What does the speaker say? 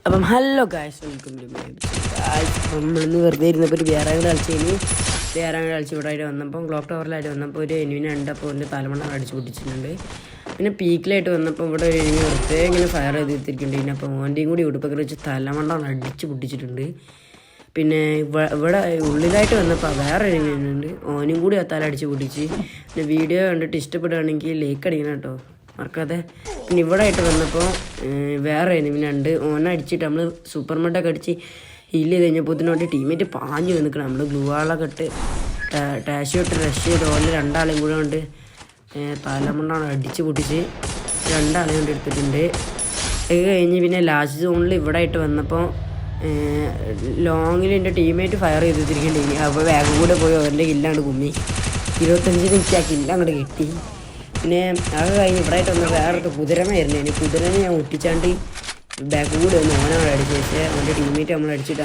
അപ്പം hello guys, welcome to my guys. നമ്മളിന്ന് വെറുതെ ഇരുന്നപ്പോൾ ഒരു വേറെ കളിച്ച് ഇവിടെ ആയിട്ട് വന്നപ്പോൾ ക്ലോക്ക് ടവറിലായിട്ട് വന്നപ്പോൾ ഒരു എനിമിനെ കണ്ടപ്പോൾ എൻ്റെ തലമണ്ണ അടിച്ചു പൊട്ടിച്ചിട്ടുണ്ട്. പിന്നെ പീക്കിലായിട്ട് വന്നപ്പോൾ ഇവിടെ ഒരു എനിമി വെറുതെ ഇങ്ങനെ ഫയർ ചെയ്തിരിക്കുന്നുണ്ട്. പിന്നെ അപ്പോൾ ഓൻ്റെയും കൂടി ഉടുപ്പൊക്കെ വെച്ച് തലമണ്ണ അടിച്ച് പൊട്ടിച്ചിട്ടുണ്ട്. പിന്നെ ഇവിടെ ഉള്ളിലായിട്ട് വന്നപ്പോൾ വേറെ എനിമിയുണ്ട്, ഓനും കൂടി ആ തല അടിച്ച് പൊട്ടിച്ച്. പിന്നെ വീഡിയോ കണ്ടിട്ട് ഇഷ്ടപ്പെടുകയാണെങ്കിൽ ലൈക്ക് അടിക്കണം കേട്ടോ, മറക്കാതെ. പിന്നെ ഇവിടെ ആയിട്ട് വന്നപ്പോൾ വേറെ എനിമിനുണ്ട്, ഓനടിച്ചിട്ട് നമ്മൾ സൂപ്പർ മെഡൊക്കെ അടിച്ച് ഹീൽ ചെയ്ത് കഴിഞ്ഞപ്പോൾ ഇതിനോട്ട് ടീമേറ്റ് പാഞ്ഞു നിൽക്കണം. നമ്മൾ ഗ്ലൂ വാളൊക്കെ ഇട്ട് ടാഷ് ഇട്ട് റഷ് ചെയ്ത് ഓലെ രണ്ടാളെയും കൂടെ കൊണ്ട് തലമുണ്ടാണ് അടിച്ച് പൊട്ടിച്ച് രണ്ടാളെയും കൊണ്ട് എടുത്തിട്ടുണ്ട്. അത് കഴിഞ്ഞ് പിന്നെ ലാസ്റ്റ് സോണിൽ ഇവിടെ ആയിട്ട് വന്നപ്പോൾ ലോങ്ങിൽ എൻ്റെ ടീമേറ്റ് ഫയർ ചെയ്തിരിക്കേണ്ടി. അപ്പോൾ വേഗം കൂടെ പോയി അവരുടെ കില്ലാണ്ട് കുമ്മി 25 മിനിറ്റ് ആ കില്ല അങ്ങോട്ട് കിട്ടി. പിന്നെ അത് കഴിഞ്ഞ് ഇവിടെ ആയിട്ട് വന്ന വേറൊരു കുതിരമായിരുന്നു. കുതിരനെ ഞാൻ ഒട്ടിച്ചാണ്ട് ബാക്ക് കൂടെ വന്ന് ഓനാണ് അടിച്ച് വെച്ചാൽ അവൻ്റെ ടീമേറ്റ് നമ്മൾ അടിച്ചിട്ട്